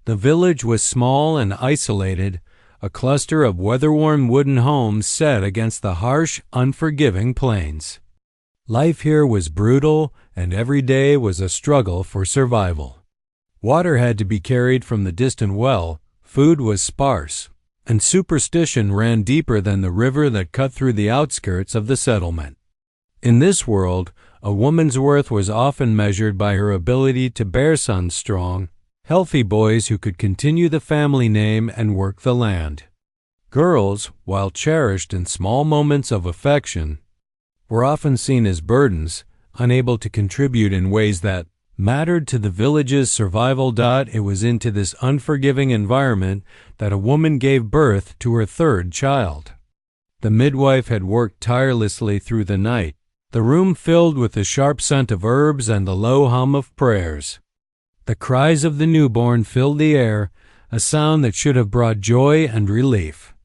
The village was small and isolated, a cluster of weather-worn wooden homes set against the harsh, unforgiving plains. Life here was brutal, and every day was a struggle for survival. Water had to be carried from the distant well, food was sparse, and superstition ran deeper than the river that cut through the outskirts of the settlement. In this world, a woman's worth was often measured by her ability to bear sons strong, healthy boys who could continue the family name and work the land. Girls, while cherished in small moments of affection, were often seen as burdens, unable to contribute in ways that mattered to the village's survival. It was into this unforgiving environment that a woman gave birth to her third child. The midwife had worked tirelessly through the night, the room filled with the sharp scent of herbs and the low hum of prayers. The cries of the newborn filled the air, a sound that should have brought joy and relief.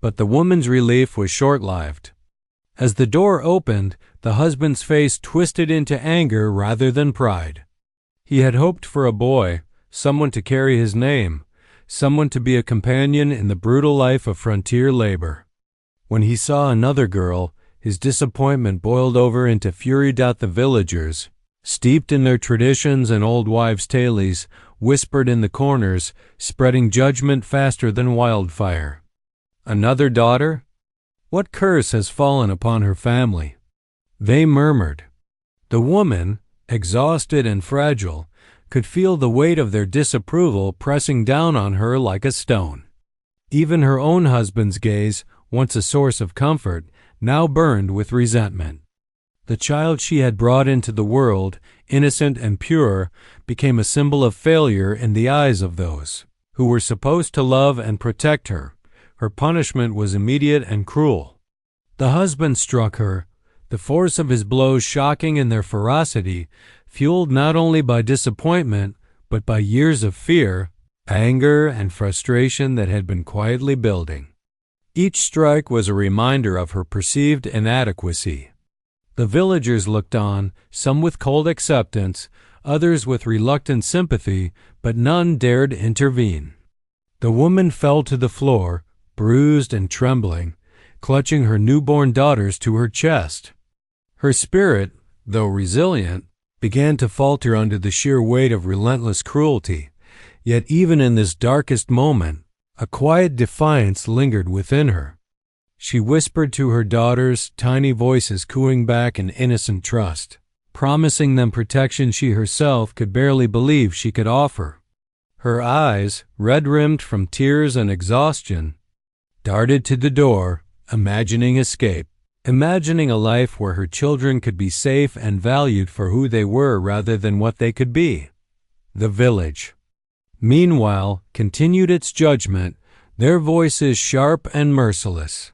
But the woman's relief was short-lived. As the door opened, the husband's face twisted into anger rather than pride. He had hoped for a boy, someone to carry his name, someone to be a companion in the brutal life of frontier labor. When he saw another girl, his disappointment boiled over into fury. The villagers, steeped in their traditions and old wives' tales, whispered in the corners, spreading judgment faster than wildfire. Another daughter? What curse has fallen upon her family? They murmured. The woman, exhausted and fragile, could feel the weight of their disapproval pressing down on her like a stone. Even her own husband's gaze, once a source of comfort, now burned with resentment. The child she had brought into the world, innocent and pure, became a symbol of failure in the eyes of those who were supposed to love and protect her. Her punishment was immediate and cruel. The husband struck her, the force of his blows shocking in their ferocity, fueled not only by disappointment, but by years of fear, anger, and frustration that had been quietly building. Each strike was a reminder of her perceived inadequacy. The villagers looked on, some with cold acceptance, others with reluctant sympathy, but none dared intervene. The woman fell to the floor, bruised and trembling, clutching her newborn daughters to her chest. Her spirit, though resilient, began to falter under the sheer weight of relentless cruelty. Yet even in this darkest moment, a quiet defiance lingered within her. She whispered to her daughters, tiny voices cooing back in innocent trust, promising them protection she herself could barely believe she could offer. Her eyes, red-rimmed from tears and exhaustion, darted to the door, imagining escape, imagining a life where her children could be safe and valued for who they were rather than what they could be. The village, meanwhile, continued its judgment, their voices sharp and merciless.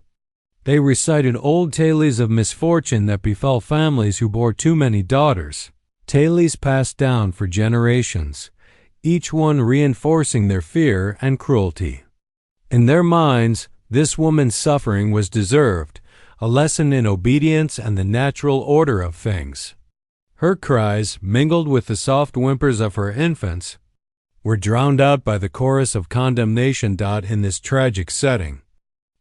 They recited old tales of misfortune that befell families who bore too many daughters, tales passed down for generations, each one reinforcing their fear and cruelty. In their minds, this woman's suffering was deserved, a lesson in obedience and the natural order of things. Her cries, mingled with the soft whimpers of her infants, were drowned out by the chorus of condemnation. In this tragic setting,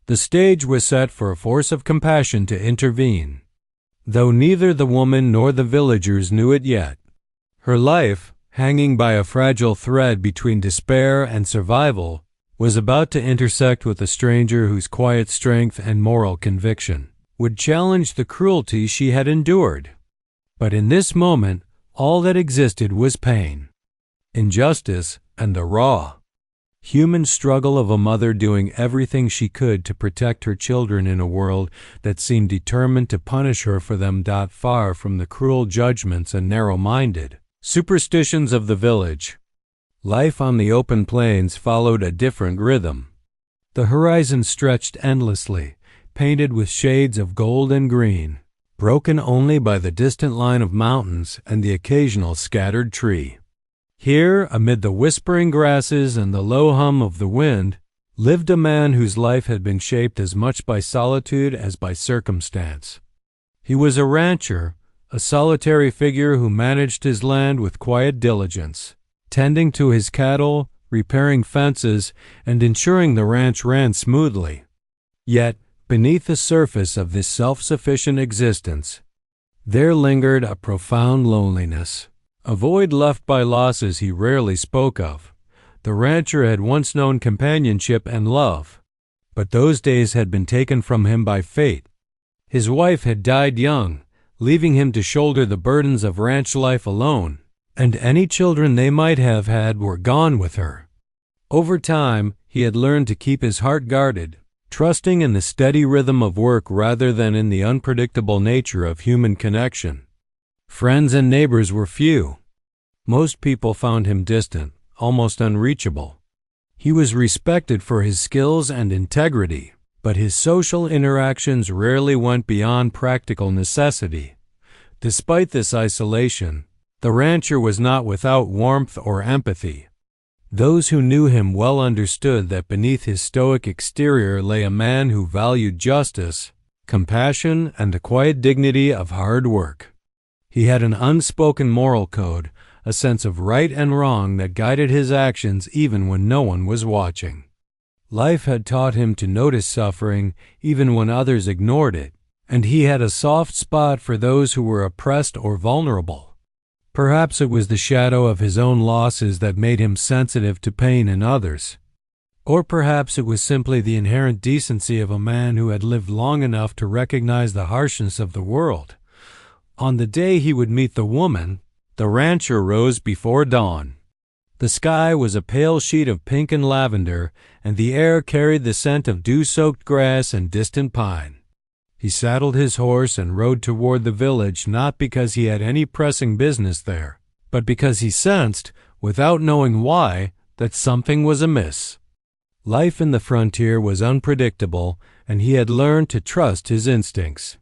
the stage was set for a force of compassion to intervene, though neither the woman nor the villagers knew it yet. Her life, hanging by a fragile thread between despair and survival, was about to intersect with a stranger whose quiet strength and moral conviction would challenge the cruelty she had endured. But in this moment, all that existed was pain, injustice, and the raw, human struggle of a mother doing everything she could to protect her children in a world that seemed determined to punish her for them. Far from the cruel judgments and narrow-minded superstitions of the village, life on the open plains followed a different rhythm. The horizon stretched endlessly, painted with shades of gold and green, broken only by the distant line of mountains and the occasional scattered tree. Here, amid the whispering grasses and the low hum of the wind, lived a man whose life had been shaped as much by solitude as by circumstance. He was a rancher, a solitary figure who managed his land with quiet diligence, tending to his cattle, repairing fences, and ensuring the ranch ran smoothly. Yet, beneath the surface of this self-sufficient existence, there lingered a profound loneliness, a void left by losses he rarely spoke of. The rancher had once known companionship and love, but those days had been taken from him by fate. His wife had died young, leaving him to shoulder the burdens of ranch life alone, and any children they might have had were gone with her. Over time, he had learned to keep his heart guarded, trusting in the steady rhythm of work rather than in the unpredictable nature of human connection. Friends and neighbors were few. Most people found him distant, almost unreachable. He was respected for his skills and integrity, but his social interactions rarely went beyond practical necessity. Despite this isolation, the rancher was not without warmth or empathy. Those who knew him well understood that beneath his stoic exterior lay a man who valued justice, compassion, and the quiet dignity of hard work. He had an unspoken moral code, a sense of right and wrong that guided his actions even when no one was watching. Life had taught him to notice suffering even when others ignored it, and he had a soft spot for those who were oppressed or vulnerable. Perhaps it was the shadow of his own losses that made him sensitive to pain in others. Or perhaps it was simply the inherent decency of a man who had lived long enough to recognize the harshness of the world. On the day he would meet the woman, the rancher rose before dawn. The sky was a pale sheet of pink and lavender, and the air carried the scent of dew-soaked grass and distant pine. He saddled his horse and rode toward the village not because he had any pressing business there, but because he sensed, without knowing why, that something was amiss. Life in the frontier was unpredictable, and he had learned to trust his instincts.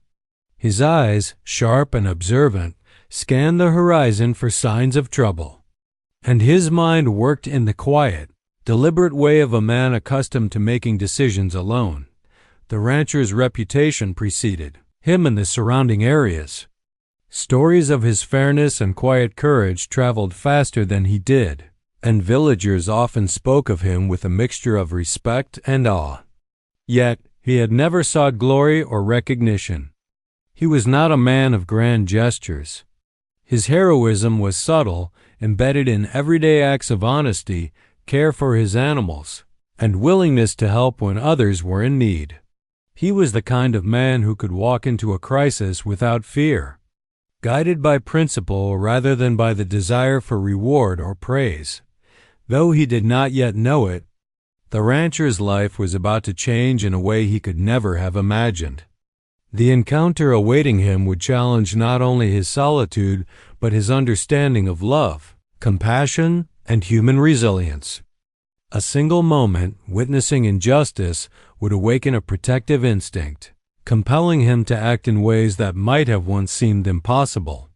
His eyes, sharp and observant, scanned the horizon for signs of trouble. And his mind worked in the quiet, deliberate way of a man accustomed to making decisions alone. The rancher's reputation preceded him in the surrounding areas. Stories of his fairness and quiet courage traveled faster than he did, and villagers often spoke of him with a mixture of respect and awe. Yet he had never sought glory or recognition. He was not a man of grand gestures. His heroism was subtle, embedded in everyday acts of honesty, care for his animals, and willingness to help when others were in need. He was the kind of man who could walk into a crisis without fear, guided by principle rather than by the desire for reward or praise. Though he did not yet know it, the rancher's life was about to change in a way he could never have imagined. The encounter awaiting him would challenge not only his solitude, but his understanding of love, compassion, and human resilience. A single moment, witnessing injustice, would awaken a protective instinct, compelling him to act in ways that might have once seemed impossible.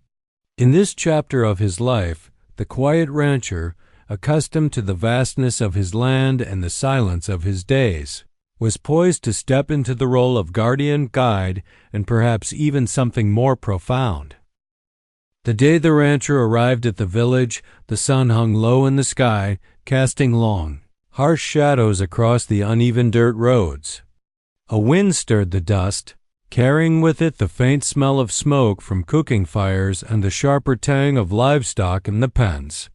In this chapter of his life, the quiet rancher, accustomed to the vastness of his land and the silence of his days, was poised to step into the role of guardian, guide, and perhaps even something more profound. The day the rancher arrived at the village, the sun hung low in the sky, casting long, harsh shadows across the uneven dirt roads. A wind stirred the dust, carrying with it the faint smell of smoke from cooking fires and the sharper tang of livestock in the pens.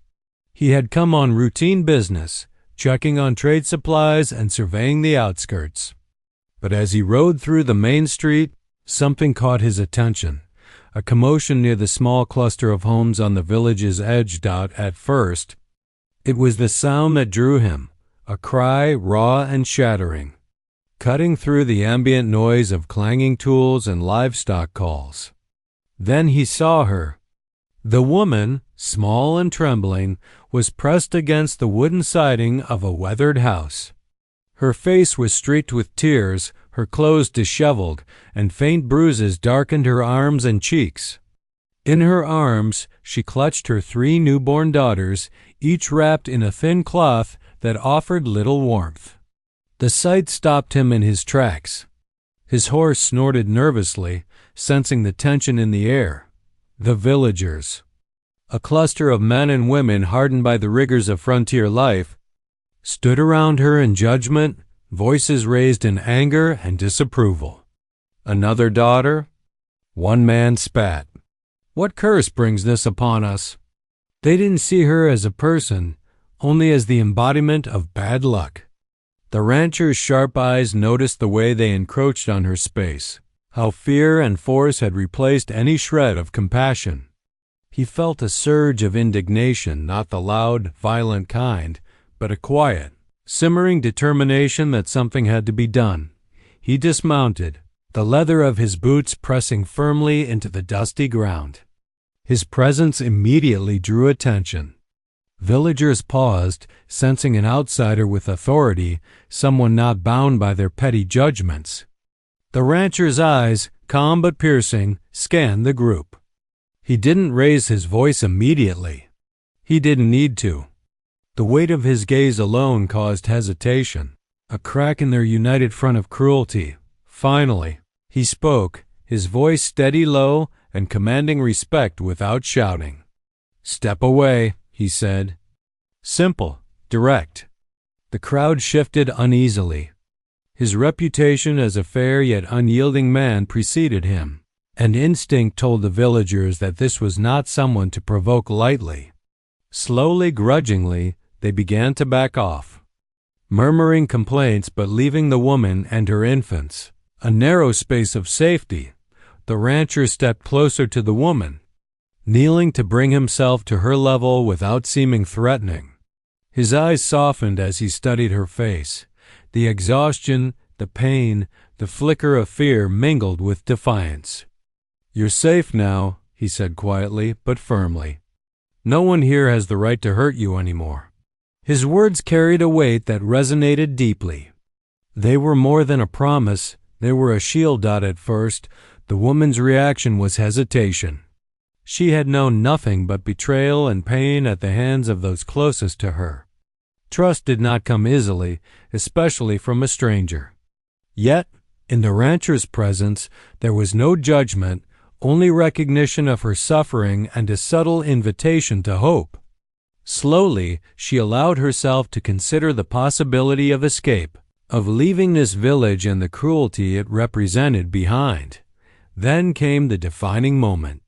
He had come on routine business, checking on trade supplies and surveying the outskirts. But as he rode through the main street, something caught his attention. A commotion near the small cluster of homes on the village's edge. At first, it was the sound that drew him, a cry raw and shattering, cutting through the ambient noise of clanging tools and livestock calls. Then he saw her. The woman, small and trembling, was pressed against the wooden siding of a weathered house. Her face was streaked with tears, her clothes disheveled, and faint bruises darkened her arms and cheeks. In her arms she clutched her 3 newborn daughters, each wrapped in a thin cloth that offered little warmth. The sight stopped him in his tracks. His horse snorted nervously, sensing the tension in the air. The villagers, a cluster of men and women hardened by the rigors of frontier life, stood around her in judgment, voices raised in anger and disapproval. Another daughter? One man spat. What curse brings this upon us? They didn't see her as a person, only as the embodiment of bad luck. The rancher's sharp eyes noticed the way they encroached on her space, how fear and force had replaced any shred of compassion. He felt a surge of indignation, not the loud, violent kind, but a quiet, simmering determination that something had to be done. He dismounted, the leather of his boots pressing firmly into the dusty ground. His presence immediately drew attention. Villagers paused, sensing an outsider with authority, someone not bound by their petty judgments. The rancher's eyes, calm but piercing, scanned the group. He didn't raise his voice immediately. He didn't need to. The weight of his gaze alone caused hesitation, a crack in their united front of cruelty. Finally, he spoke, his voice steady low and commanding respect without shouting. "Step away," he said. Simple, direct. The crowd shifted uneasily. His reputation as a fair yet unyielding man preceded him, and instinct told the villagers that this was not someone to provoke lightly. Slowly, grudgingly, they began to back off, murmuring complaints but leaving the woman and her infants a narrow space of safety. The rancher stepped closer to the woman, kneeling to bring himself to her level without seeming threatening. His eyes softened as he studied her face. The exhaustion, the pain, the flicker of fear mingled with defiance. "You're safe now," he said quietly but firmly. "No one here has the right to hurt you anymore." His words carried a weight that resonated deeply. They were more than a promise. They were a shield. At first, the woman's reaction was hesitation. She had known nothing but betrayal and pain at the hands of those closest to her. Trust did not come easily, especially from a stranger. Yet, in the rancher's presence, there was no judgment, only recognition of her suffering and a subtle invitation to hope. Slowly, she allowed herself to consider the possibility of escape, of leaving this village and the cruelty it represented behind. Then came the defining moment.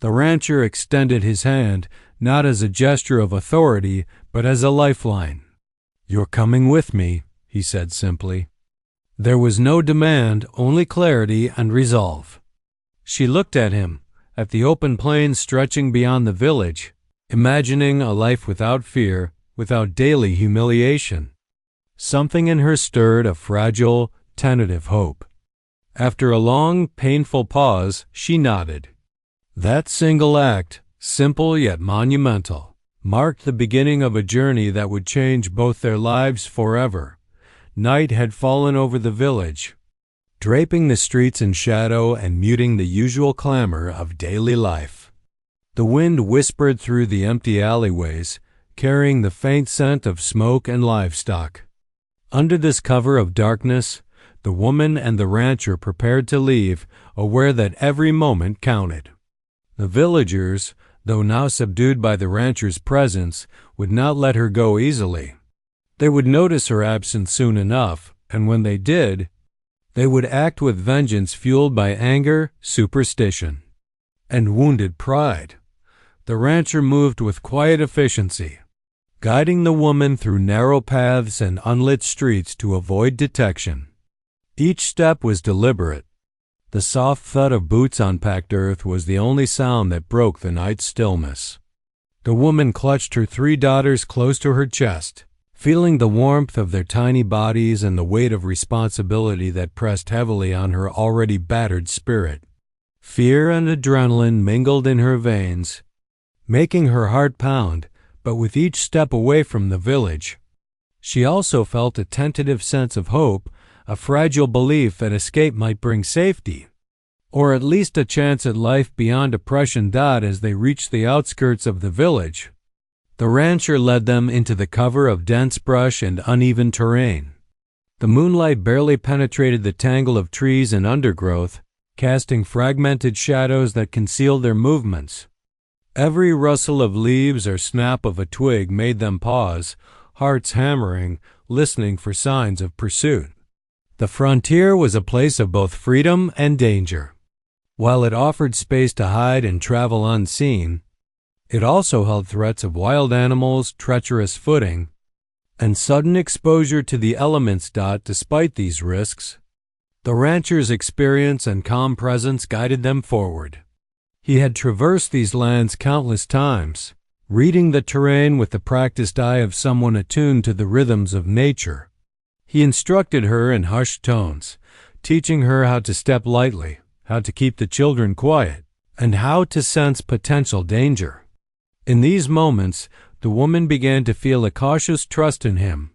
The rancher extended his hand, not as a gesture of authority, but as a lifeline. "You're coming with me," he said simply. There was no demand, only clarity and resolve. She looked at him, at the open plains stretching beyond the village, imagining a life without fear, without daily humiliation. Something in her stirred a fragile, tentative hope. After a long, painful pause, she nodded. That single act, simple yet monumental, marked the beginning of a journey that would change both their lives forever. Night had fallen over the village, draping the streets in shadow and muting the usual clamor of daily life. The wind whispered through the empty alleyways, carrying the faint scent of smoke and livestock. Under this cover of darkness, the woman and the rancher prepared to leave, aware that every moment counted. The villagers, though now subdued by the rancher's presence, would not let her go easily. They would notice her absence soon enough, and when they did, they would act with vengeance fueled by anger, superstition, and wounded pride. The rancher moved with quiet efficiency, guiding the woman through narrow paths and unlit streets to avoid detection. Each step was deliberate. The soft thud of boots on packed earth was the only sound that broke the night's stillness. The woman clutched her 3 daughters close to her chest, feeling the warmth of their tiny bodies and the weight of responsibility that pressed heavily on her already battered spirit. Fear and adrenaline mingled in her veins, making her heart pound, but with each step away from the village, she also felt a tentative sense of hope, a fragile belief that escape might bring safety, or at least a chance at life beyond oppression. As they reached the outskirts of the village, the rancher led them into the cover of dense brush and uneven terrain. The moonlight barely penetrated the tangle of trees and undergrowth, casting fragmented shadows that concealed their movements. Every rustle of leaves or snap of a twig made them pause, hearts hammering, listening for signs of pursuit. The frontier was a place of both freedom and danger. While it offered space to hide and travel unseen, it also held threats of wild animals, treacherous footing, and sudden exposure to the elements. Despite these risks, the rancher's experience and calm presence guided them forward. He had traversed these lands countless times, reading the terrain with the practiced eye of someone attuned to the rhythms of nature. He instructed her in hushed tones, teaching her how to step lightly, how to keep the children quiet, and how to sense potential danger. In these moments, the woman began to feel a cautious trust in him,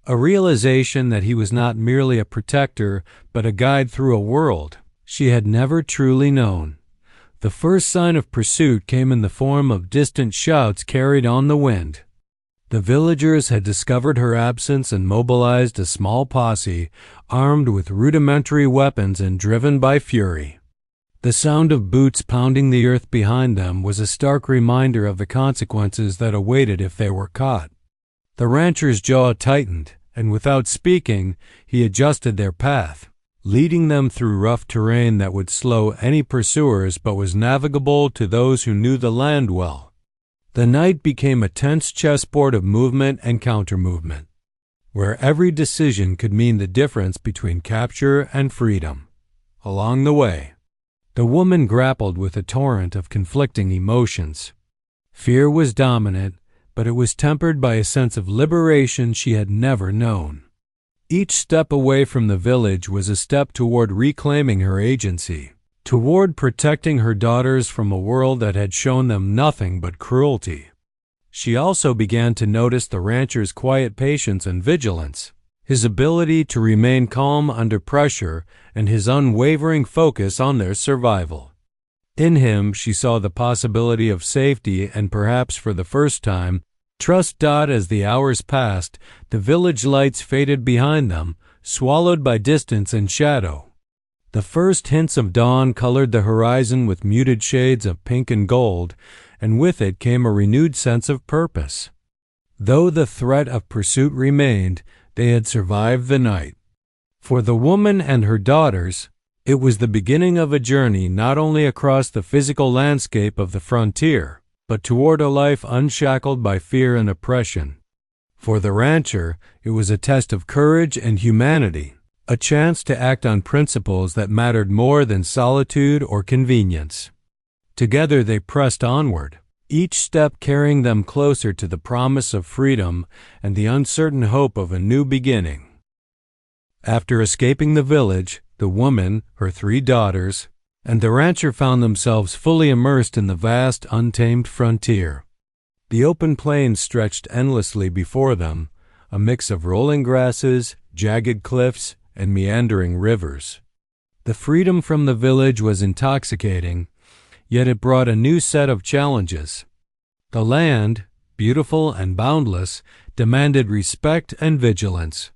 a realization that he was not merely a protector, but a guide through a world she had never truly known. The first sign of pursuit came in the form of distant shouts carried on the wind. The villagers had discovered her absence and mobilized a small posse, armed with rudimentary weapons and driven by fury. The sound of boots pounding the earth behind them was a stark reminder of the consequences that awaited if they were caught. The rancher's jaw tightened, and without speaking, he adjusted their path, leading them through rough terrain that would slow any pursuers but was navigable to those who knew the land well. The night became a tense chessboard of movement and counter-movement, where every decision could mean the difference between capture and freedom. Along the way, the woman grappled with a torrent of conflicting emotions. Fear was dominant, but it was tempered by a sense of liberation she had never known. Each step away from the village was a step toward reclaiming her agency, toward protecting her daughters from a world that had shown them nothing but cruelty. She also began to notice the rancher's quiet patience and vigilance, his ability to remain calm under pressure, and his unwavering focus on their survival. In him, she saw the possibility of safety and perhaps for the first time, trust. As the hours passed, the village lights faded behind them, swallowed by distance and shadow. The first hints of dawn colored the horizon with muted shades of pink and gold, and with it came a renewed sense of purpose. Though the threat of pursuit remained, they had survived the night. For the woman and her daughters, it was the beginning of a journey not only across the physical landscape of the frontier, but toward a life unshackled by fear and oppression. For the rancher, it was a test of courage and humanity, a chance to act on principles that mattered more than solitude or convenience. Together they pressed onward, each step carrying them closer to the promise of freedom and the uncertain hope of a new beginning. After escaping the village, the woman, her 3 daughters, and the rancher found themselves fully immersed in the vast, untamed frontier. The open plains stretched endlessly before them, a mix of rolling grasses, jagged cliffs, and meandering rivers. The freedom from the village was intoxicating, yet it brought a new set of challenges. The land, beautiful and boundless, demanded respect and vigilance.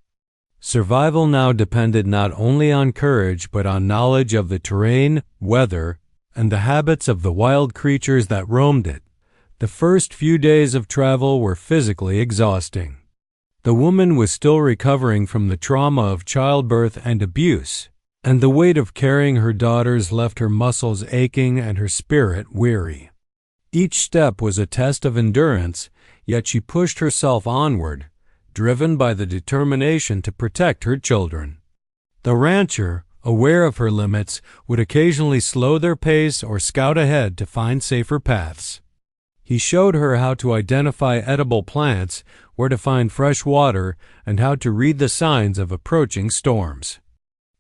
Survival now depended not only on courage but on knowledge of the terrain, weather, and the habits of the wild creatures that roamed it. The first few days of travel were physically exhausting. The woman was still recovering from the trauma of childbirth and abuse, and the weight of carrying her daughters left her muscles aching and her spirit weary. Each step was a test of endurance, yet she pushed herself onward, driven by the determination to protect her children. The rancher, aware of her limits, would occasionally slow their pace or scout ahead to find safer paths. He showed her how to identify edible plants, where to find fresh water, and how to read the signs of approaching storms.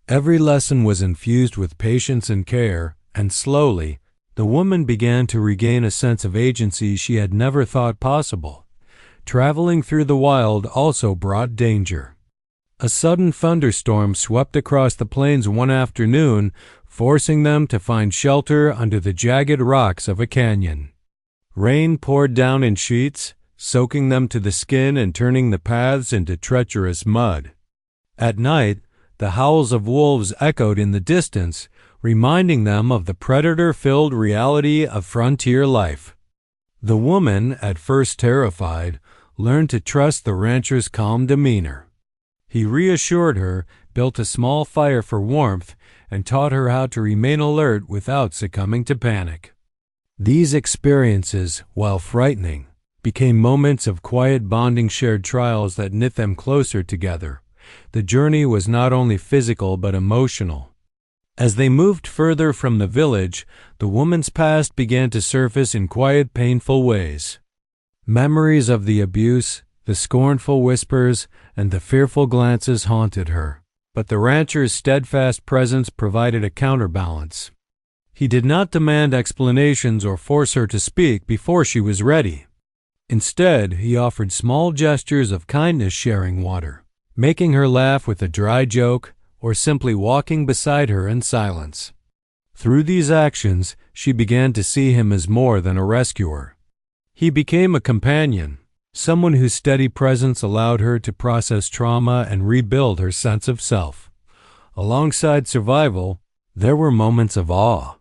Every lesson was infused with patience and care, and slowly, the woman began to regain a sense of agency she had never thought possible. Traveling through the wild also brought danger. A sudden thunderstorm swept across the plains one afternoon, forcing them to find shelter under the jagged rocks of a canyon. Rain poured down in sheets, soaking them to the skin and turning the paths into treacherous mud. At night, the howls of wolves echoed in the distance, reminding them of the predator-filled reality of frontier life. The woman, at first terrified, learned to trust the rancher's calm demeanor. He reassured her, built a small fire for warmth, and taught her how to remain alert without succumbing to panic. These experiences, while frightening, became moments of quiet bonding, shared trials that knit them closer together. The journey was not only physical but emotional. As they moved further from the village, the woman's past began to surface in quiet, painful ways. Memories of the abuse, the scornful whispers, and the fearful glances haunted her, but the rancher's steadfast presence provided a counterbalance. He did not demand explanations or force her to speak before she was ready. Instead, he offered small gestures of kindness, sharing water, making her laugh with a dry joke, or simply walking beside her in silence. Through these actions, she began to see him as more than a rescuer. He became a companion, someone whose steady presence allowed her to process trauma and rebuild her sense of self. Alongside survival, there were moments of awe.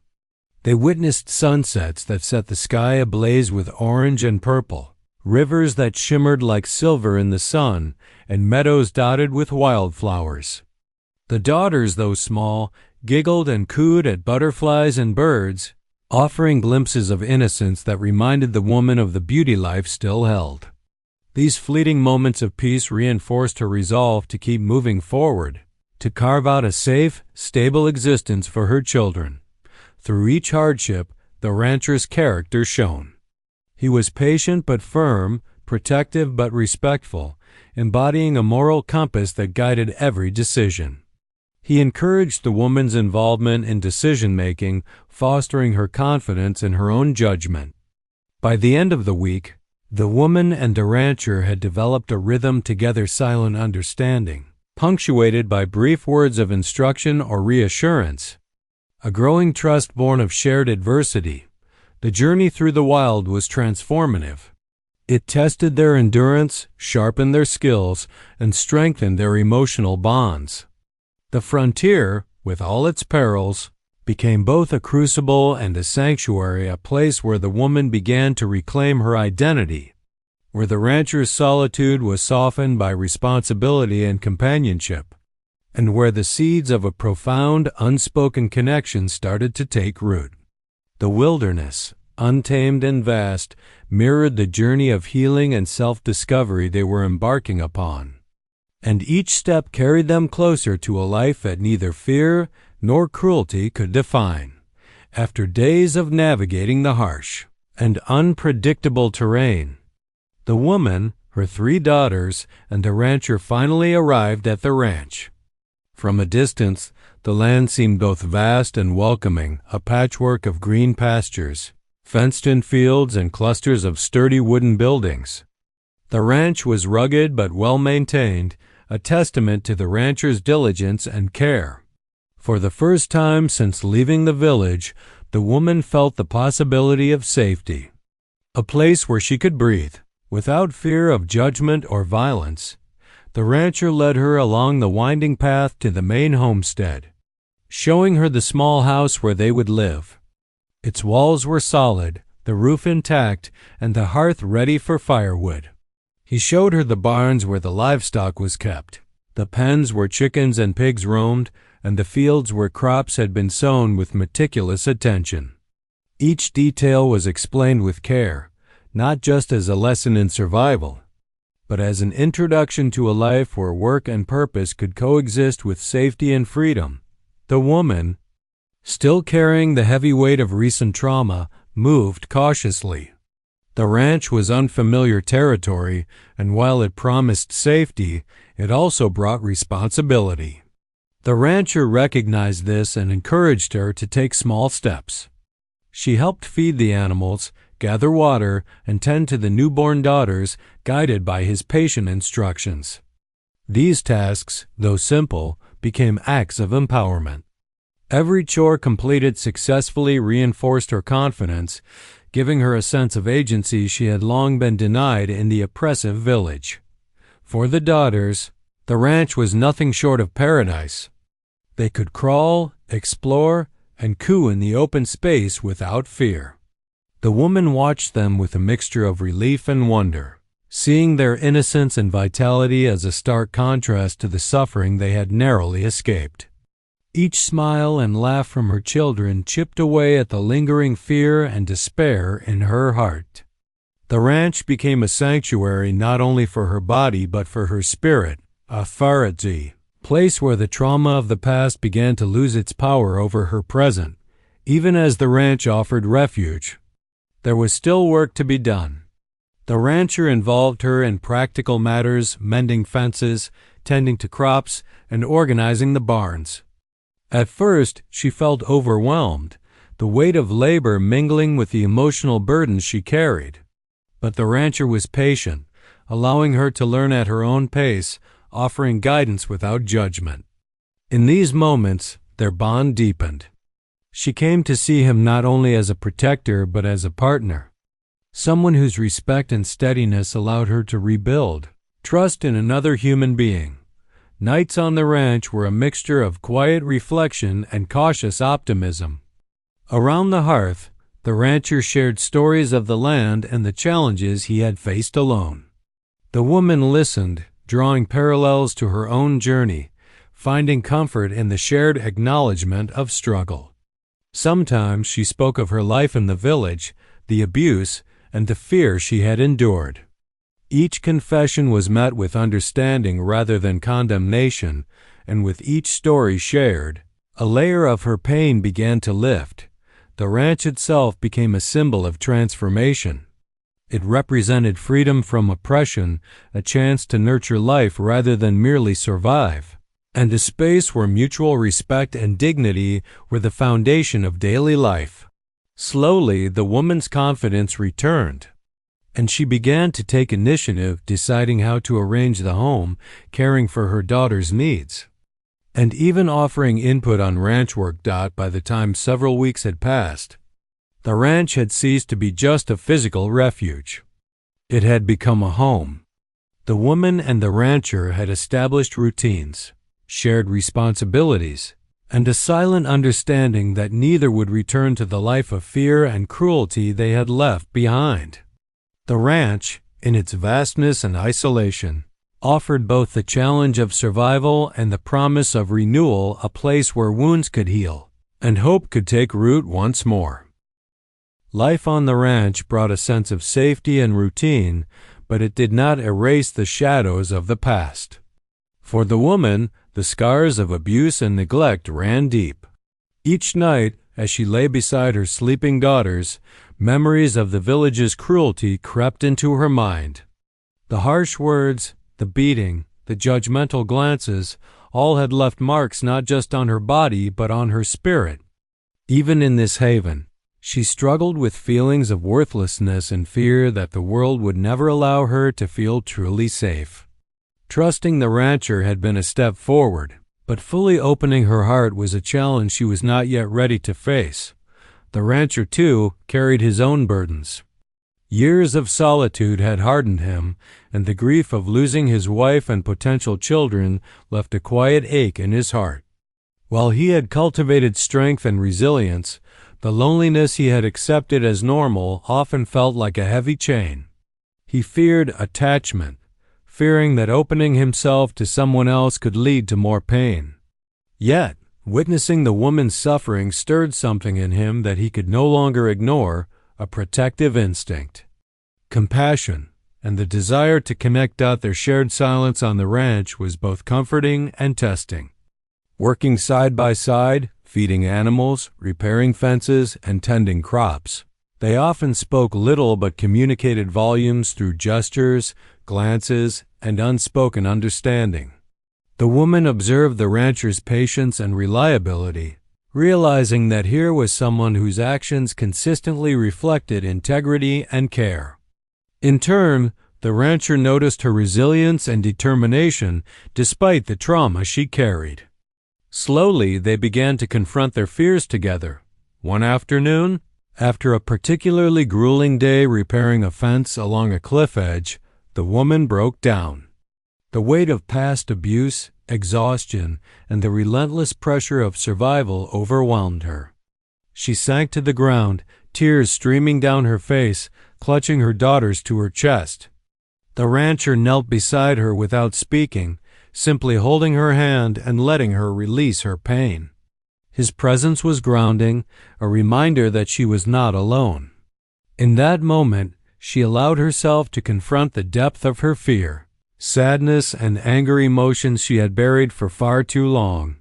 They witnessed sunsets that set the sky ablaze with orange and purple, rivers that shimmered like silver in the sun, and meadows dotted with wildflowers. The daughters, though small, giggled and cooed at butterflies and birds, offering glimpses of innocence that reminded the woman of the beauty life still held. These fleeting moments of peace reinforced her resolve to keep moving forward, to carve out a safe, stable existence for her children. Through each hardship, the rancher's character shone. He was patient but firm, protective but respectful, embodying a moral compass that guided every decision. He encouraged the woman's involvement in decision-making, fostering her confidence in her own judgment. By the end of the week, the woman and the rancher had developed a rhythm together, silent understanding, punctuated by brief words of instruction or reassurance. A growing trust born of shared adversity. The journey through the wild was transformative. It tested their endurance, sharpened their skills, and strengthened their emotional bonds. The frontier, with all its perils, became both a crucible and a sanctuary, a place where the woman began to reclaim her identity, where the rancher's solitude was softened by responsibility and companionship, and where the seeds of a profound, unspoken connection started to take root. The wilderness, untamed and vast, mirrored the journey of healing and self-discovery they were embarking upon, and each step carried them closer to a life that neither fear nor cruelty could define. After days of navigating the harsh and unpredictable terrain, the woman, her 3 daughters, and the rancher finally arrived at the ranch. From a distance, the land seemed both vast and welcoming, a patchwork of green pastures, fenced-in fields, and clusters of sturdy wooden buildings. The ranch was rugged but well-maintained, a testament to the rancher's diligence and care. For the first time since leaving the village, the woman felt the possibility of safety, a place where she could breathe, without fear of judgment or violence. The rancher led her along the winding path to the main homestead, showing her the small house where they would live. Its walls were solid, the roof intact, and the hearth ready for firewood. He showed her the barns where the livestock was kept, the pens where chickens and pigs roamed, and the fields where crops had been sown with meticulous attention. Each detail was explained with care, not just as a lesson in survival, but as an introduction to a life where work and purpose could coexist with safety and freedom. The woman, still carrying the heavy weight of recent trauma, moved cautiously. The ranch was unfamiliar territory, and while it promised safety, it also brought responsibility. The rancher recognized this and encouraged her to take small steps. She helped feed the animals, gather water, and tend to the newborn daughters, guided by his patient instructions. These tasks, though simple, became acts of empowerment. Every chore completed successfully reinforced her confidence, giving her a sense of agency she had long been denied in the oppressive village. For the daughters, the ranch was nothing short of paradise. They could crawl, explore, and coo in the open space without fear. The woman watched them with a mixture of relief and wonder, seeing their innocence and vitality as a stark contrast to the suffering they had narrowly escaped. Each smile and laugh from her children chipped away at the lingering fear and despair in her heart. The ranch became a sanctuary not only for her body but for her spirit, a prairies, place where the trauma of the past began to lose its power over her present. Even as the ranch offered refuge, there was still work to be done. The rancher involved her in practical matters, mending fences, tending to crops, and organizing the barns. At first, she felt overwhelmed, the weight of labor mingling with the emotional burdens she carried. But the rancher was patient, allowing her to learn at her own pace, offering guidance without judgment. In these moments, their bond deepened. She came to see him not only as a protector but as a partner, someone whose respect and steadiness allowed her to rebuild trust in another human being. Nights on the ranch were a mixture of quiet reflection and cautious optimism. Around the hearth, the rancher shared stories of the land and the challenges he had faced alone. The woman listened, drawing parallels to her own journey, finding comfort in the shared acknowledgement of struggle. Sometimes she spoke of her life in the village, the abuse, and the fear she had endured. Each confession was met with understanding rather than condemnation, and with each story shared, a layer of her pain began to lift. The ranch itself became a symbol of transformation. It represented freedom from oppression, a chance to nurture life rather than merely survive, and a space where mutual respect and dignity were the foundation of daily life. Slowly, the woman's confidence returned, and she began to take initiative, deciding how to arrange the home, caring for her daughter's needs, and even offering input on ranch work. By the time several weeks had passed, the ranch had ceased to be just a physical refuge. It had become a home. The woman and the rancher had established routines, shared responsibilities, and a silent understanding that neither would return to the life of fear and cruelty they had left behind. The ranch, in its vastness and isolation, offered both the challenge of survival and the promise of renewal, a place where wounds could heal and hope could take root once more. Life on the ranch brought a sense of safety and routine, but it did not erase the shadows of the past. For the woman, the scars of abuse and neglect ran deep. Each night, as she lay beside her sleeping daughters, memories of the village's cruelty crept into her mind. The harsh words, the beating, the judgmental glances, all had left marks not just on her body but on her spirit. Even in this haven, she struggled with feelings of worthlessness and fear that the world would never allow her to feel truly safe. Trusting the rancher had been a step forward, but fully opening her heart was a challenge she was not yet ready to face. The rancher, too, carried his own burdens. Years of solitude had hardened him, and the grief of losing his wife and potential children left a quiet ache in his heart. While he had cultivated strength and resilience, the loneliness he had accepted as normal often felt like a heavy chain. He feared attachment, fearing that opening himself to someone else could lead to more pain. Yet, witnessing the woman's suffering stirred something in him that he could no longer ignore, a protective instinct. Compassion and the desire to connect. Their shared silence on the ranch was both comforting and testing. Working side by side, feeding animals, repairing fences, and tending crops, they often spoke little but communicated volumes through gestures, glances, and unspoken understanding. The woman observed the rancher's patience and reliability, realizing that here was someone whose actions consistently reflected integrity and care. In turn, the rancher noticed her resilience and determination despite the trauma she carried. Slowly, they began to confront their fears together. One afternoon, after a particularly grueling day repairing a fence along a cliff edge, the woman broke down. The weight of past abuse, exhaustion, and the relentless pressure of survival overwhelmed her. She sank to the ground, tears streaming down her face, clutching her daughters to her chest. The rancher knelt beside her without speaking, simply holding her hand and letting her release her pain. His presence was grounding, a reminder that she was not alone. In that moment, she allowed herself to confront the depth of her fear, sadness, and anger emotions she had buried for far too long.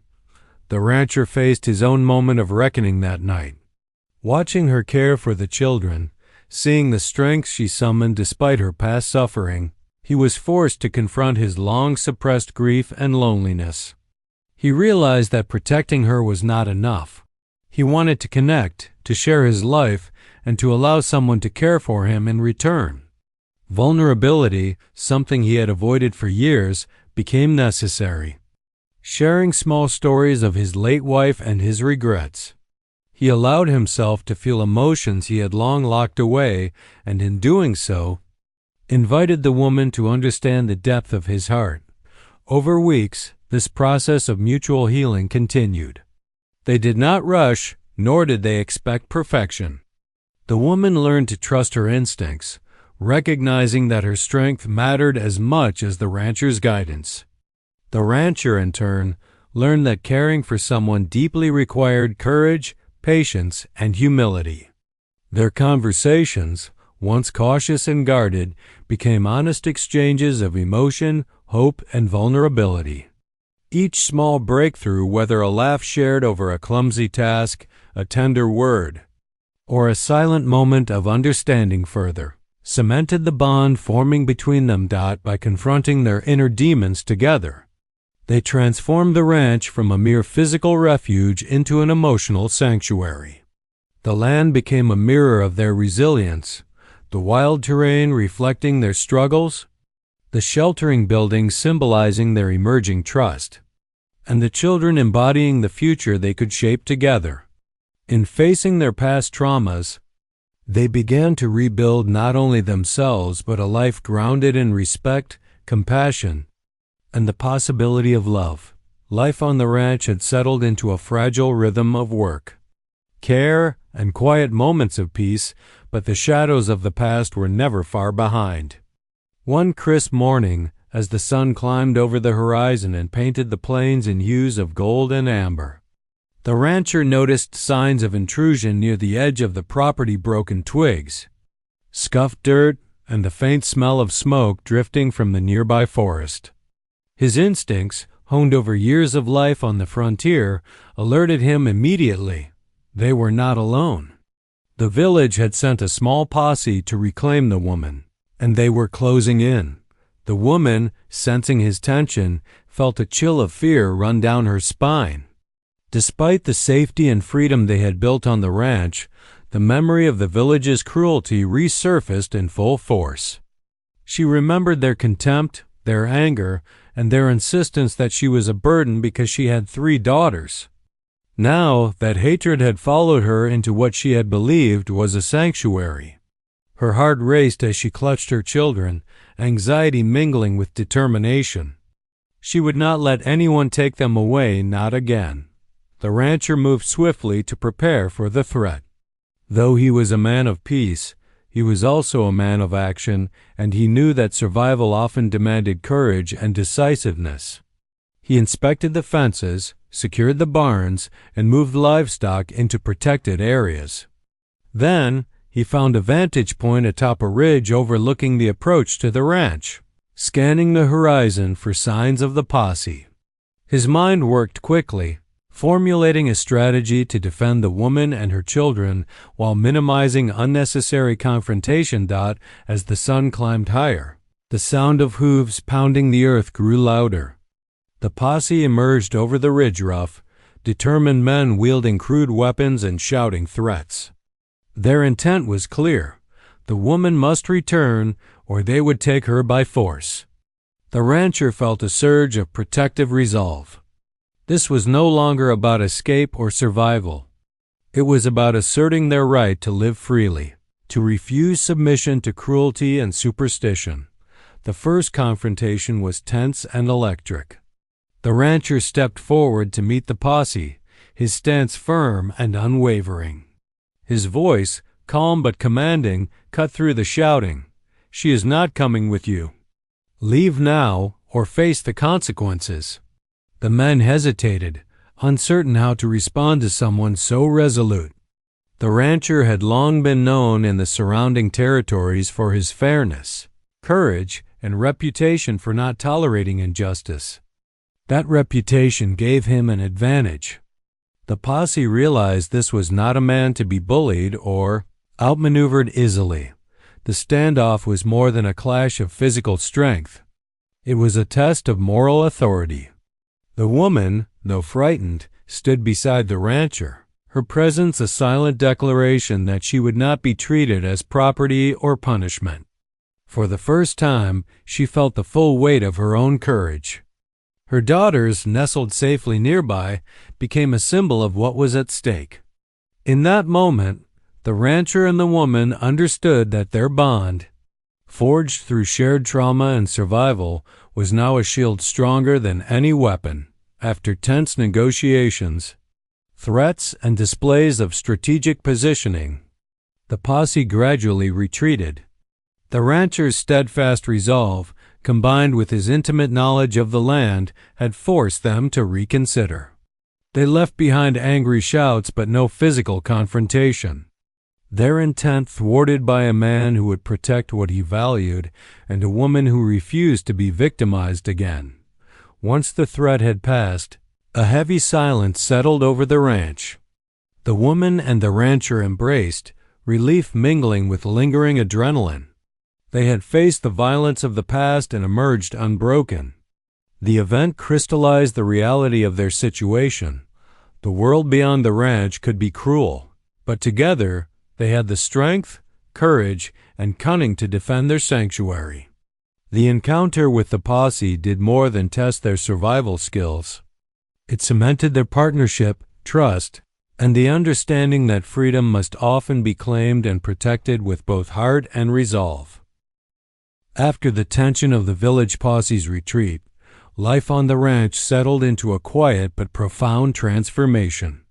The rancher faced his own moment of reckoning that night. Watching her care for the children, seeing the strength she summoned despite her past suffering, he was forced to confront his long-suppressed grief and loneliness. He realized that protecting her was not enough. He wanted to connect, to share his life, and to allow someone to care for him in return. Vulnerability, something he had avoided for years, became necessary. Sharing small stories of his late wife and his regrets, he allowed himself to feel emotions he had long locked away, and in doing so, invited the woman to understand the depth of his heart. Over weeks, this process of mutual healing continued. They did not rush, nor did they expect perfection. The woman learned to trust her instincts, recognizing that her strength mattered as much as the rancher's guidance. The rancher, in turn, learned that caring for someone deeply required courage, patience, and humility. Their conversations, once cautious and guarded, became honest exchanges of emotion, hope, and vulnerability. Each small breakthrough, whether a laugh shared over a clumsy task, a tender word, or a silent moment of understanding further, cemented the bond forming between them. By confronting their inner demons together, they transformed the ranch from a mere physical refuge into an emotional sanctuary. The land became a mirror of their resilience, the wild terrain reflecting their struggles, the sheltering buildings symbolizing their emerging trust, and the children embodying the future they could shape together. In facing their past traumas, they began to rebuild not only themselves but a life grounded in respect, compassion, and the possibility of love. Life on the ranch had settled into a fragile rhythm of work, care, and quiet moments of peace, but the shadows of the past were never far behind. One crisp morning, as the sun climbed over the horizon and painted the plains in hues of gold and amber, the rancher noticed signs of intrusion near the edge of the property: broken twigs, scuffed dirt, and the faint smell of smoke drifting from the nearby forest. His instincts, honed over years of life on the frontier, alerted him immediately. They were not alone. The village had sent a small posse to reclaim the woman, and they were closing in. The woman, sensing his tension, felt a chill of fear run down her spine. Despite the safety and freedom they had built on the ranch, the memory of the village's cruelty resurfaced in full force. She remembered their contempt, their anger, and their insistence that she was a burden because she had 3 daughters. Now that hatred had followed her into what she had believed was a sanctuary. Her heart raced as she clutched her children, anxiety mingling with determination. She would not let anyone take them away, not again. The rancher moved swiftly to prepare for the threat. Though he was a man of peace, he was also a man of action, and he knew that survival often demanded courage and decisiveness. He inspected the fences, secured the barns, and moved livestock into protected areas. Then, he found a vantage point atop a ridge overlooking the approach to the ranch, scanning the horizon for signs of the posse. His mind worked quickly, formulating a strategy to defend the woman and her children while minimizing unnecessary confrontation. As the sun climbed higher, the sound of hooves pounding the earth grew louder. The posse emerged over the ridge rough, determined men wielding crude weapons and shouting threats. Their intent was clear: the woman must return, or they would take her by force. The rancher felt a surge of protective resolve. This was no longer about escape or survival. It was about asserting their right to live freely, to refuse submission to cruelty and superstition. The first confrontation was tense and electric. The rancher stepped forward to meet the posse, his stance firm and unwavering. His voice, calm but commanding, cut through the shouting. "She is not coming with you. Leave now or face the consequences. The men hesitated, uncertain how to respond to someone so resolute. The rancher had long been known in the surrounding territories for his fairness, courage, and reputation for not tolerating injustice. That reputation gave him an advantage. The posse realized this was not a man to be bullied or outmaneuvered easily. The standoff was more than a clash of physical strength. It was a test of moral authority. The woman, though frightened, stood beside the rancher, her presence a silent declaration that she would not be treated as property or punishment. For the first time, she felt the full weight of her own courage. Her daughters, nestled safely nearby, became a symbol of what was at stake. In that moment, the rancher and the woman understood that their bond, forged through shared trauma and survival, was now a shield stronger than any weapon. After tense negotiations, threats, and displays of strategic positioning, the posse gradually retreated. The rancher's steadfast resolve, combined with his intimate knowledge of the land, had forced them to reconsider. They left behind angry shouts but no physical confrontation. Their intent thwarted by a man who would protect what he valued and a woman who refused to be victimized again. Once the threat had passed, a heavy silence settled over the ranch. The woman and the rancher embraced, relief mingling with lingering adrenaline. They had faced the violence of the past and emerged unbroken. The event crystallized the reality of their situation. The world beyond the ranch could be cruel, but together they had the strength, courage, and cunning to defend their sanctuary. The encounter with the posse did more than test their survival skills. It cemented their partnership, trust, and the understanding that freedom must often be claimed and protected with both heart and resolve. After the tension of the village posse's retreat, life on the ranch settled into a quiet but profound transformation.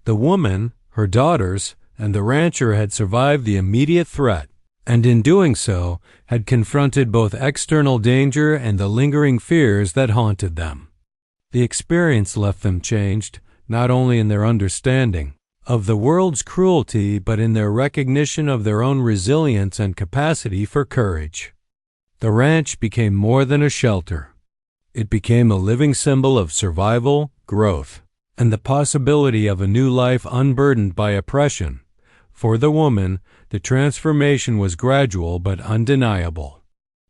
The woman, her daughters, and the rancher had survived the immediate threat, and in doing so had confronted both external danger and the lingering fears that haunted them. The experience left them changed, not only in their understanding of the world's cruelty, but in their recognition of their own resilience and capacity for courage. The ranch became more than a shelter. It became a living symbol of survival, growth, and the possibility of a new life unburdened by oppression. For the woman, the transformation was gradual but undeniable.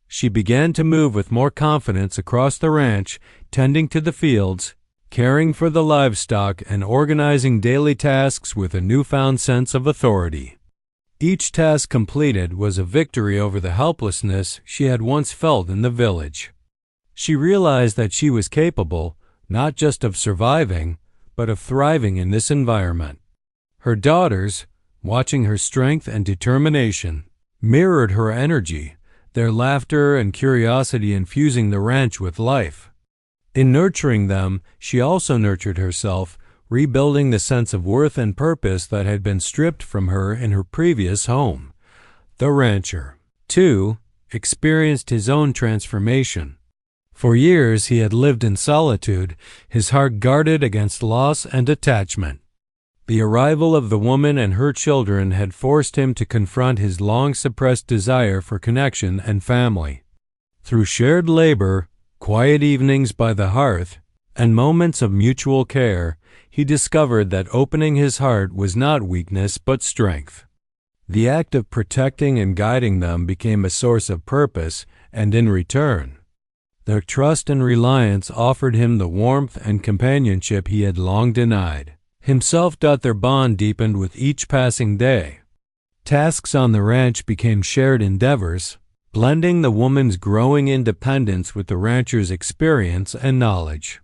She began to move with more confidence across the ranch, tending to the fields, caring for the livestock, and organizing daily tasks with a newfound sense of authority. Each task completed was a victory over the helplessness she had once felt in the village. She realized that she was capable, not just of surviving, but of thriving in this environment. Her daughters, watching her strength and determination, mirrored her energy, their laughter and curiosity infusing the ranch with life. In nurturing them, she also nurtured herself, rebuilding the sense of worth and purpose that had been stripped from her in her previous home. The rancher, too, experienced his own transformation. For years he had lived in solitude, his heart guarded against loss and attachment. The arrival of the woman and her children had forced him to confront his long-suppressed desire for connection and family. Through shared labor, quiet evenings by the hearth, and moments of mutual care, he discovered that opening his heart was not weakness but strength. The act of protecting and guiding them became a source of purpose, and in return, their trust and reliance offered him the warmth and companionship he had long denied. Himself, their bond deepened with each passing day. Tasks on the ranch became shared endeavors, blending the woman's growing independence with the rancher's experience and knowledge.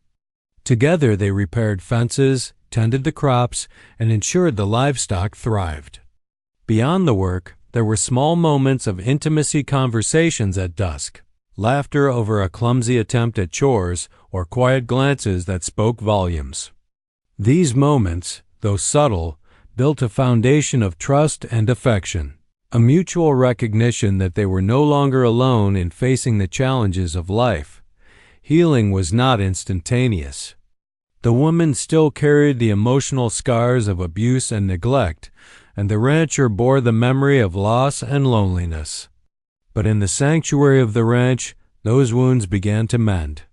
Together they repaired fences, tended the crops, and ensured the livestock thrived. Beyond the work, there were small moments of intimacy, conversations at dusk, laughter over a clumsy attempt at chores, or quiet glances that spoke volumes. These moments, though subtle, built a foundation of trust and affection. a mutual recognition that they were no longer alone in facing the challenges of life. Healing was not instantaneous. The woman still carried the emotional scars of abuse and neglect, and the rancher bore the memory of loss and loneliness. But in the sanctuary of the ranch, those wounds began to mend.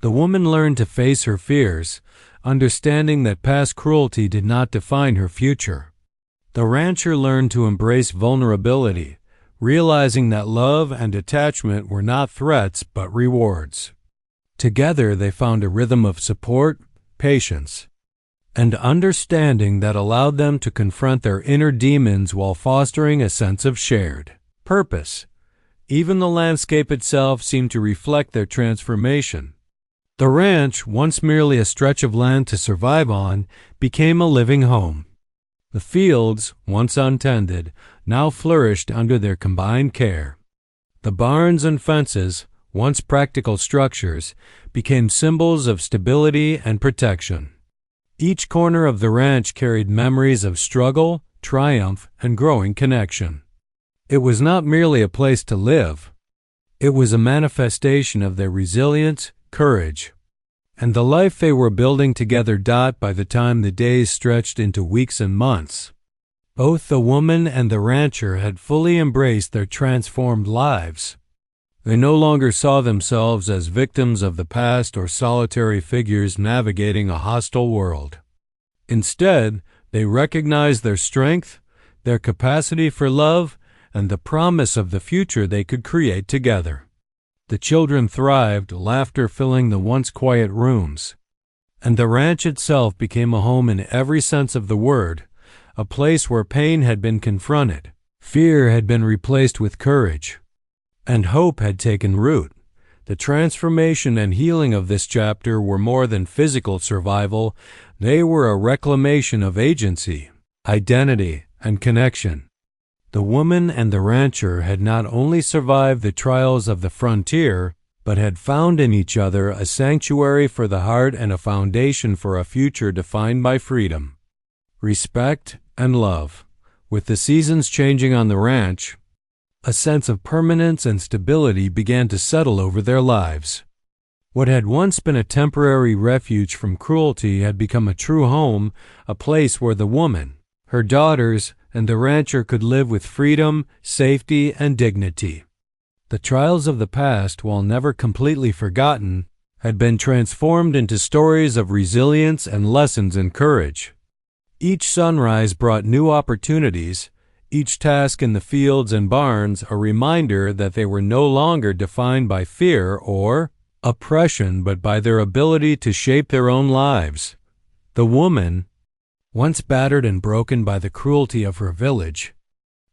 The woman learned to face her fears, understanding that past cruelty did not define her future. The rancher learned to embrace vulnerability, realizing that love and attachment were not threats but rewards. Together they found a rhythm of support, patience, and understanding that allowed them to confront their inner demons while fostering a sense of shared purpose. Even the landscape itself seemed to reflect their transformation. The ranch, once merely a stretch of land to survive on, became a living home. The fields, once untended, now flourished under their combined care. The barns and fences, once practical structures, became symbols of stability and protection. Each corner of the ranch carried memories of struggle, triumph, and growing connection. It was not merely a place to live. It was a manifestation of their resilience, courage, and the life they were building together. By the time the days stretched into weeks and months, both the woman and the rancher had fully embraced their transformed lives. They no longer saw themselves as victims of the past or solitary figures navigating a hostile world. Instead, they recognized their strength, their capacity for love, and the promise of the future they could create together. The children thrived, laughter filling the once quiet rooms. And the ranch itself became a home in every sense of the word, a place where pain had been confronted, fear had been replaced with courage, and hope had taken root. The transformation and healing of this chapter were more than physical survival. They were a reclamation of agency, identity, and connection. The woman and the rancher had not only survived the trials of the frontier, but had found in each other a sanctuary for the heart and a foundation for a future defined by freedom, respect, and love. With the seasons changing on the ranch, a sense of permanence and stability began to settle over their lives. What had once been a temporary refuge from cruelty had become a true home, a place where the woman, her daughters, and the rancher could live with freedom, safety, and dignity. The trials of the past, while never completely forgotten, had been transformed into stories of resilience and lessons in courage. Each sunrise brought new opportunities, each task in the fields and barns a reminder that they were no longer defined by fear or oppression but by their ability to shape their own lives. The woman, once battered and broken by the cruelty of her village,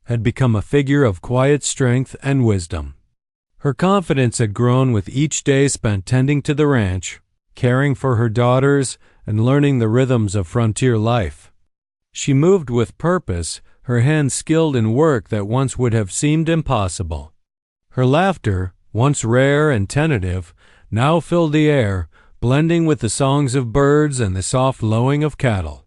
had become a figure of quiet strength and wisdom. Her confidence had grown with each day spent tending to the ranch, caring for her daughters, and learning the rhythms of frontier life. She moved with purpose, her hands skilled in work that once would have seemed impossible. Her laughter, once rare and tentative, now filled the air, blending with the songs of birds and the soft lowing of cattle.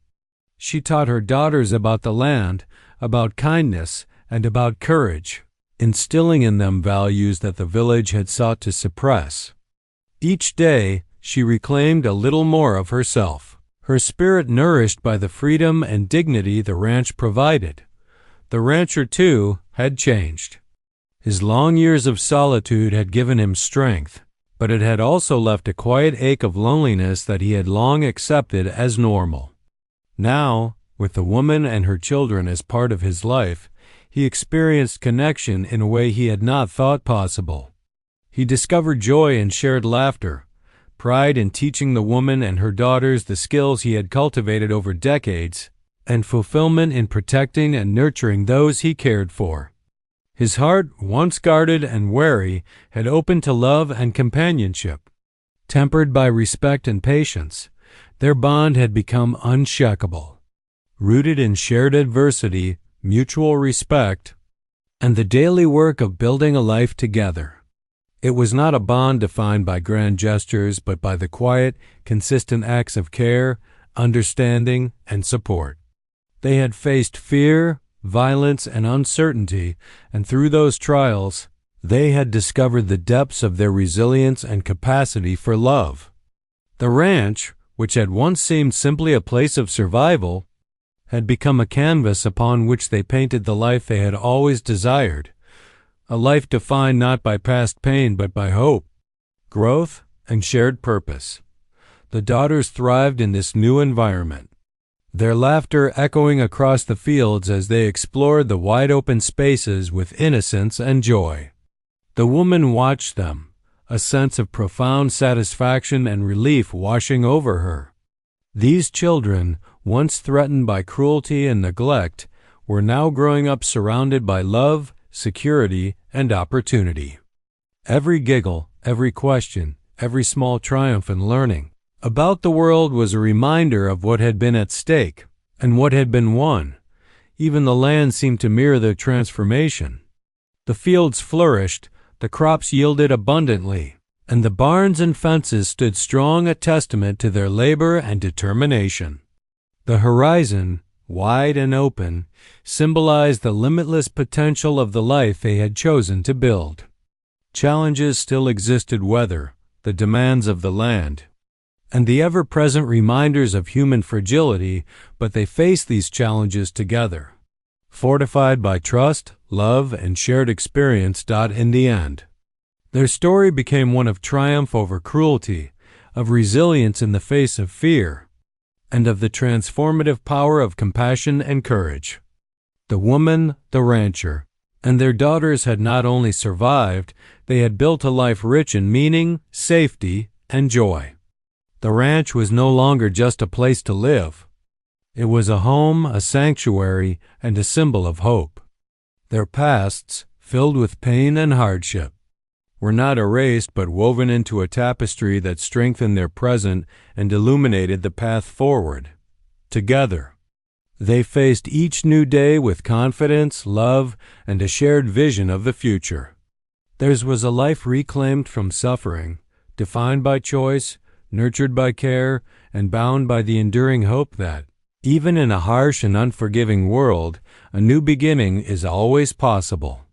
She taught her daughters about the land, about kindness, and about courage, instilling in them values that the village had sought to suppress. Each day, she reclaimed a little more of herself, her spirit nourished by the freedom and dignity the ranch provided. The rancher, too, had changed. His long years of solitude had given him strength, but it had also left a quiet ache of loneliness that he had long accepted as normal. Now, with the woman and her children as part of his life, he experienced connection in a way he had not thought possible. He discovered joy in shared laughter, pride in teaching the woman and her daughters the skills he had cultivated over decades, and fulfillment in protecting and nurturing those he cared for. His heart, once guarded and wary, had opened to love and companionship. Tempered by respect and patience, their bond had become unshakable, rooted in shared adversity, mutual respect, and the daily work of building a life together. It was not a bond defined by grand gestures, but by the quiet, consistent acts of care, understanding, and support. They had faced fear, violence, and uncertainty, and through those trials, they had discovered the depths of their resilience and capacity for love. The ranch, which had once seemed simply a place of survival, had become a canvas upon which they painted the life they had always desired, a life defined not by past pain but by hope, growth, and shared purpose. The daughters thrived in this new environment, their laughter echoing across the fields as they explored the wide-open spaces with innocence and joy. The woman watched them, a sense of profound satisfaction and relief washing over her. These children, once threatened by cruelty and neglect, were now growing up surrounded by love, security, and opportunity. Every giggle, every question, every small triumph in learning about the world was a reminder of what had been at stake and what had been won. Even the land seemed to mirror their transformation. The fields flourished, the crops yielded abundantly, and the barns and fences stood strong, a testament to their labor and determination. The horizon, wide and open, symbolized the limitless potential of the life they had chosen to build. Challenges still existed: weather, the demands of the land, and the ever-present reminders of human fragility, but they faced these challenges together, fortified by trust, love, and shared experience. In the end, their story became one of triumph over cruelty, of resilience in the face of fear, and of the transformative power of compassion and courage. The woman, the rancher, and their daughters had not only survived, they had built a life rich in meaning, safety, and joy. The ranch was no longer just a place to live. It was a home, a sanctuary, and a symbol of hope. Their pasts, filled with pain and hardship, were not erased but woven into a tapestry that strengthened their present and illuminated the path forward. Together, they faced each new day with confidence, love, and a shared vision of the future. Theirs was a life reclaimed from suffering, defined by choice, nurtured by care, and bound by the enduring hope that, even in a harsh and unforgiving world, a new beginning is always possible.